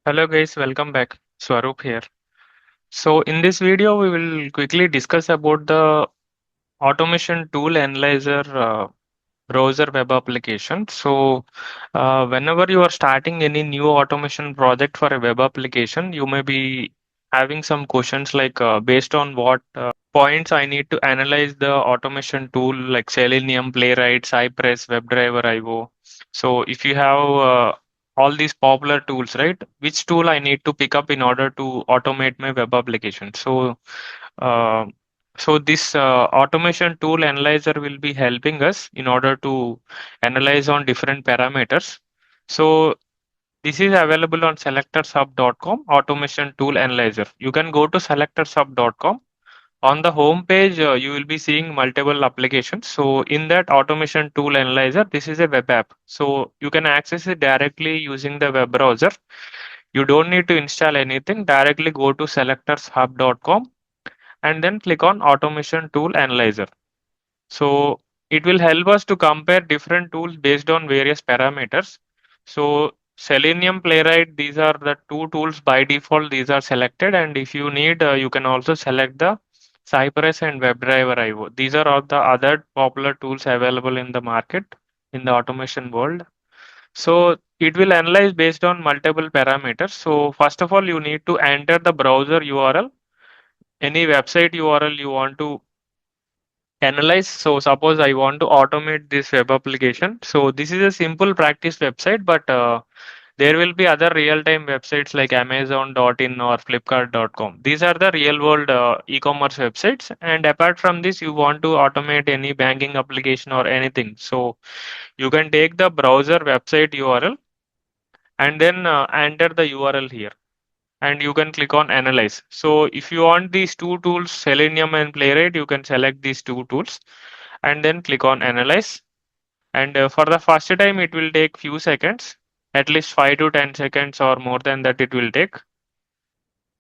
Hello guys, welcome back. Swaroop here. So in this video, we will quickly discuss about the automation tool analyzer browser web application. Whenever you are starting any new automation project for a web application, you may be having some questions like based on what points I need to analyze the automation tool like Selenium, Playwright, Cypress, WebDriver, IO. So if you have all these popular tools, right? Which tool I need to pick up in order to automate my web application? Uh, this automation tool analyzer will be helping us in order to analyze on different parameters. So this is available on selectorshub.com automation tool analyzer. You can go to selectorshub.com. On the home page, you will be seeing multiple applications. So in that automation tool analyzer, this is a web app. So you can access it directly using the web browser. You don't need to install anything. Directly go to selectorshub.com and then click on automation tool analyzer. So it will help us to compare different tools based on various parameters. So Selenium, Playwright, these are the two tools by default. These are selected, and if you need, you can also select the Cypress and WebDriver IO. These are all the other popular tools available in the market in the automation world. So it will analyze based on multiple parameters. So first of all, you need to enter the browser URL, any website URL you want to analyze. So suppose I want to automate this web application. So this is a simple practice website, but there will be other real-time websites like Amazon.in or Flipkart.com. These are the real-world e-commerce websites. And apart from this, you want to automate any banking application or anything. So you can take the browser website URL and then enter the URL here. And you can click on analyze. So if you want these two tools, Selenium and Playwright, you can select these two tools and then click on analyze. And for the first time, it will take few seconds, at least 5 to 10 seconds or more than that it will take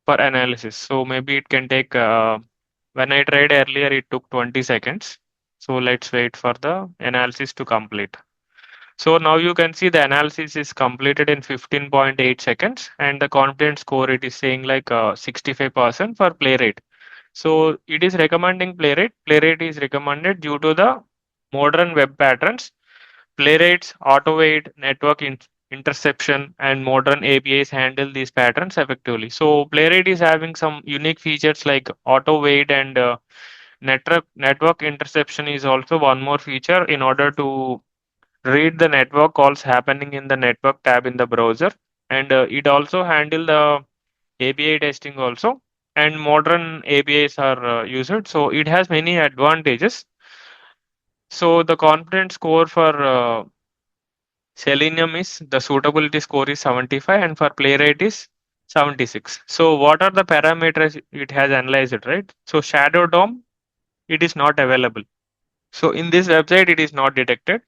for analysis. So maybe it can take, when I tried earlier, it took 20 seconds. So let's wait for the analysis to complete. So now you can see the analysis is completed in 15.8 seconds and the confidence score it is saying like 65% for Playwright. So it is recommending Playwright. Playwright is recommended due to the modern web patterns. Playwright's auto-weight, interception, and modern APIs handle these patterns effectively. So Playwright is having some unique features like auto-weight and network interception is also one more feature in order to read the network calls happening in the network tab in the browser. And it also handle the API testing also. And modern APIs are used. So it has many advantages. So the confidence score for Selenium is the suitability score is 75 and for Playwright is 76. So what are the parameters it has analyzed, right? So Shadow DOM, it is not available. So in this website, it is not detected.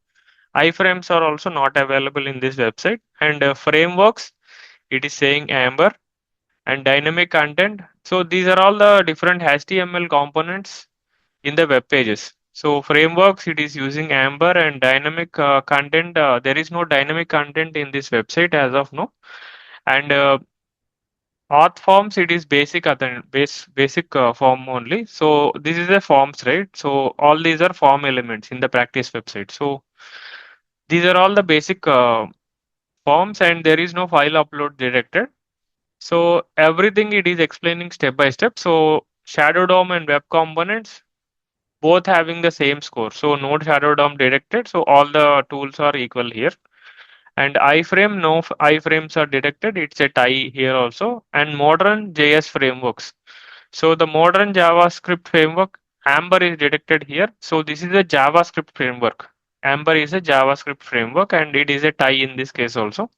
Iframes are also not available in this website. And frameworks, it is saying Amber and dynamic content. So these are all the different HTML components in the web pages. So frameworks, it is using Amber and dynamic content. There is no dynamic content in this website as of now. And auth forms, it is basic form only. So this is a forms, right? So all these are form elements in the practice website. So these are all the basic forms, and there is no file upload detected. So everything it is explaining step by step. So Shadow DOM and web components both having the same score. So node Shadow DOM detected. So all the tools are equal here. And iframe, no iframes are detected. It's a tie here also. And modern JS frameworks. So the modern JavaScript framework, Amber is detected here. So this is a JavaScript framework. Amber is a JavaScript framework and it is a tie in this case also.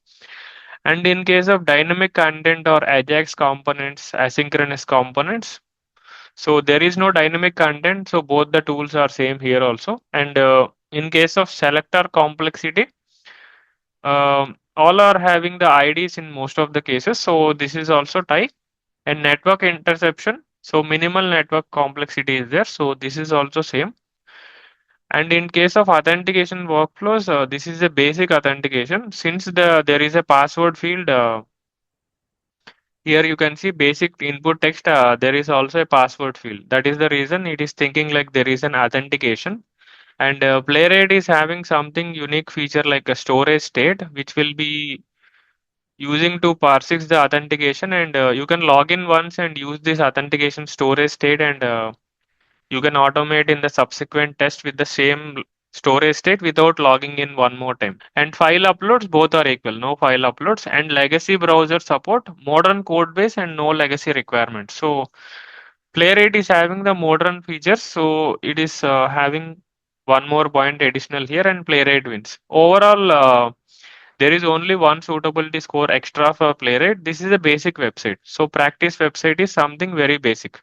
And in case of dynamic content or Ajax components, asynchronous components, so there is no dynamic content. So both the tools are same here also. And in case of selector complexity, all are having the IDs in most of the cases. So this is also tie. And network interception. So minimal network complexity is there. So this is also same. And in case of authentication workflows, this is a basic authentication. Since there is a password field, Here you can see basic input text. There is also a password field. That is the reason it is thinking like there is an authentication. And Playwright is having something unique feature like a storage state, which will be using to parsec the authentication. And you can log in once and use this authentication storage state, and you can automate in the subsequent test with the same storage state without logging in one more time. And file uploads, both are equal, no file uploads. And legacy browser support, modern code base and no legacy requirements. So Playwright is having the modern features, so it is having one more point additional here, and Playwright wins. Overall, there is only one suitability score extra for Playwright. This is a basic website. So practice website is something very basic.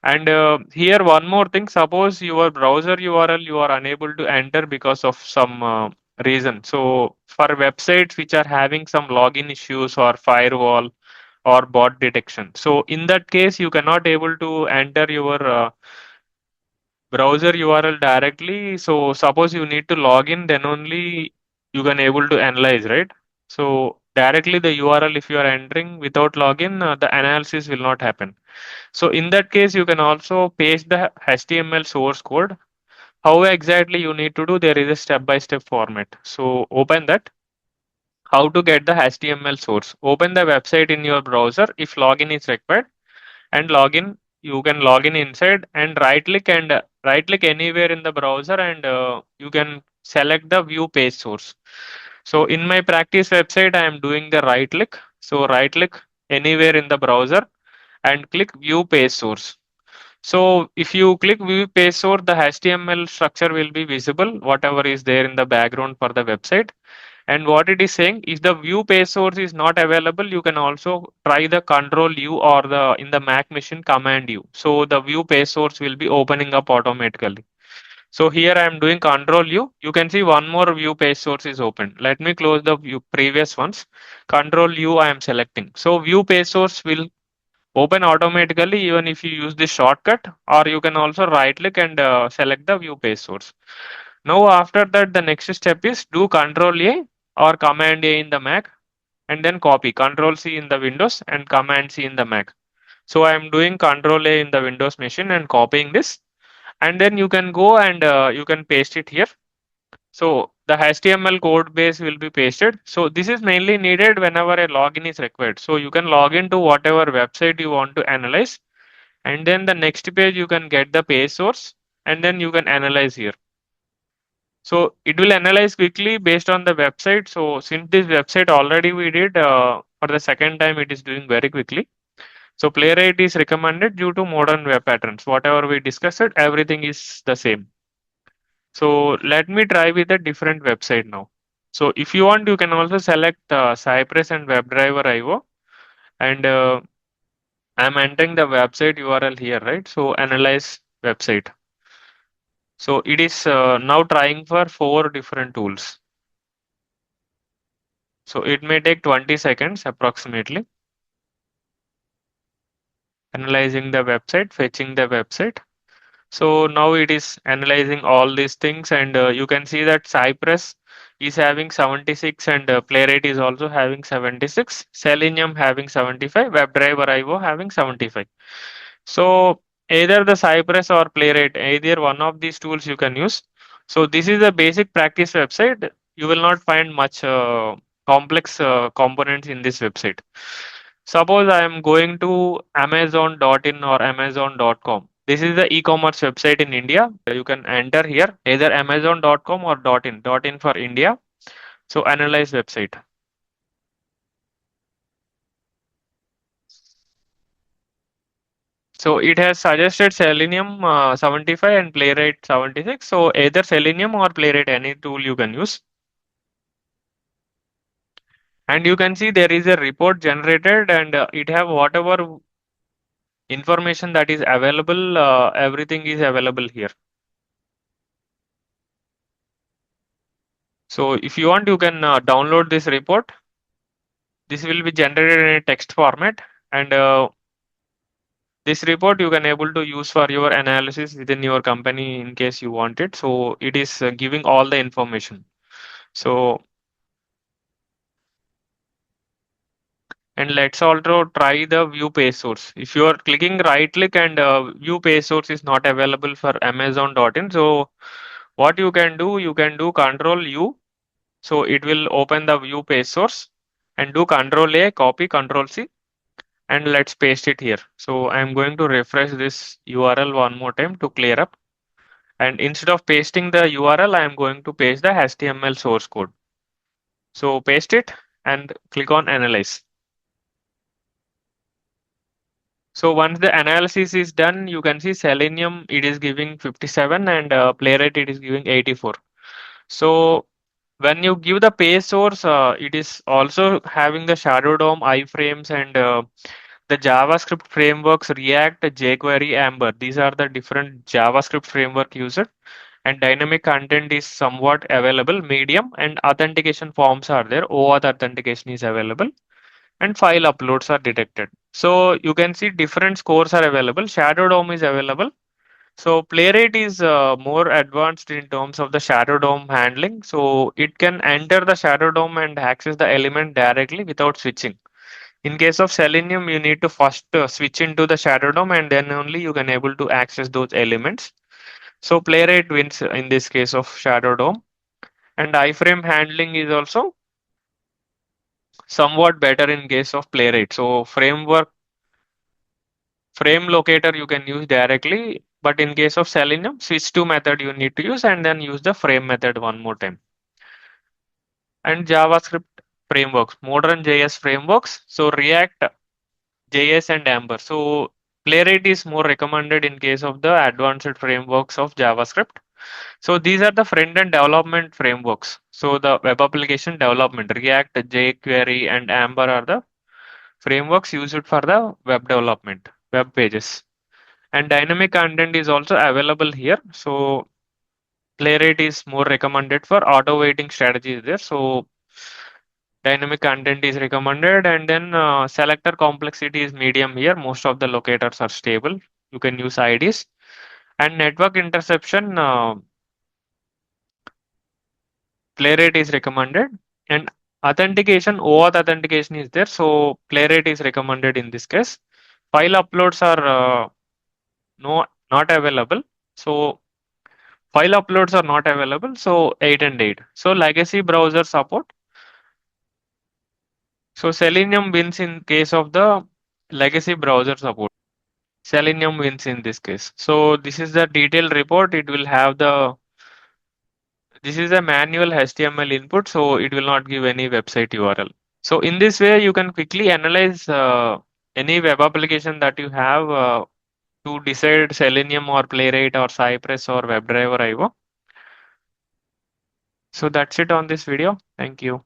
And here one more thing, suppose your browser URL you are unable to enter because of some reason. So for websites which are having some login issues or firewall or bot detection. So in that case, you cannot able to enter your browser URL directly. So suppose you need to log in, then only you can able to analyze, right? So directly the URL if you are entering without login, the analysis will not happen. So in that case, you can also paste the HTML source code. How exactly you need to do? There is a step-by-step format. So open that. How to get the HTML source? Open the website in your browser if login is required, and login. You can log in inside and right click anywhere in the browser, and you can select the view page source. So in my practice website, I am doing the right click. So right click anywhere in the browser and click view page source. So if you click view page source, the HTML structure will be visible, whatever is there in the background for the website. And what it is saying is the view page source is not available. You can also try the control U or the in the Mac machine command U. So the view page source will be opening up automatically. So here I am doing control U. You can see one more view page source is open. Let me close the view previous ones. Control U I am selecting. So view page source will open automatically even if you use this shortcut, or you can also right click and select the view page source. Now after that the next step is do control A or command A in the Mac, and then copy control C in the Windows and command C in the Mac. So I am doing control A in the Windows machine and copying this, and then you can go and you can paste it here. So the HTML code base will be pasted. So this is mainly needed whenever a login is required. So you can log into whatever website you want to analyze, and then the next page you can get the page source, and then you can analyze here. So it will analyze quickly based on the website. So since this website already we did for the second time, it is doing very quickly. So Playwright is recommended due to modern web patterns. Whatever we discussed, everything is the same. So let me try with a different website now. So if you want, you can also select Cypress and WebDriver IO, and I'm entering the website URL here, right? So analyze website. So it is now trying for four different tools. So it may take 20 seconds approximately. Analyzing the website, fetching the website. So now it is analyzing all these things, and you can see that Cypress is having 76, and Playwright is also having 76, Selenium having 75, WebDriver IO having 75. So either the Cypress or Playwright, either one of these tools you can use. So this is a basic practice website. You will not find much complex components in this website. Suppose I am going to Amazon.in or Amazon.com. This is the e-commerce website in India. You can enter here either Amazon.com or .in. .in for India. So analyze website. So it has suggested Selenium 75 and Playwright 76. So either Selenium or Playwright, any tool you can use. And you can see there is a report generated, and it have whatever information that is available. Everything is available here. So if you want, you can download this report. This will be generated in a text format, and this report you can able to use for your analysis within your company in case you want it. So it is giving all the information. So And let's also try the view page source. If you are clicking right click and view page source is not available for Amazon.in, so what you can do Control U. So it will open the view page source and do Control A, copy Control C, and let's paste it here. So I'm going to refresh this URL one more time to clear up. And instead of pasting the URL, I'm going to paste the HTML source code. So paste it and click on Analyze. So once the analysis is done, you can see Selenium, it is giving 57 and Playwright, it is giving 84. So when you give the page source, it is also having the Shadow DOM, iframes, and the JavaScript frameworks React, jQuery, Amber. These are the different JavaScript framework used. And dynamic content is somewhat available, medium, and authentication forms are there. OAuth authentication is available, and file uploads are detected. So you can see different scores are available. Shadow DOM is available. So Playwright is more advanced in terms of the Shadow DOM handling. So it can enter the Shadow DOM and access the element directly without switching. In case of Selenium, you need to first switch into the Shadow DOM and then only you can able to access those elements. So Playwright wins in this case of Shadow DOM. And iframe handling is also somewhat better in case of Playwright. So frame locator you can use directly, but in case of Selenium, switch to method you need to use and then use the frame method one more time. And JavaScript frameworks, modern JS frameworks. So React, JS and Amber. So Playwright is more recommended in case of the advanced frameworks of JavaScript. So these are the front end development frameworks. So the web application development, React, jQuery, and Amber are the frameworks used for the web development, web pages. And dynamic content is also available here. So Playwright is more recommended for auto weighting strategies there. So dynamic content is recommended, and then selector complexity is medium here. Most of the locators are stable. You can use IDs. And network interception, Playwright is recommended. And authentication, OAuth authentication is there. So Playwright is recommended in this case. File uploads are no not available. So file uploads are not available. So 8 and 8. So legacy browser support. So Selenium wins in case of the legacy browser support. Selenium wins in this case. So this is the detailed report. It will have the this is a manual HTML input, so it will not give any website URL. So in this way, you can quickly analyze any web application that you have to decide Selenium or Playwright or Cypress or WebDriver IO. So that's it on this video. Thank you.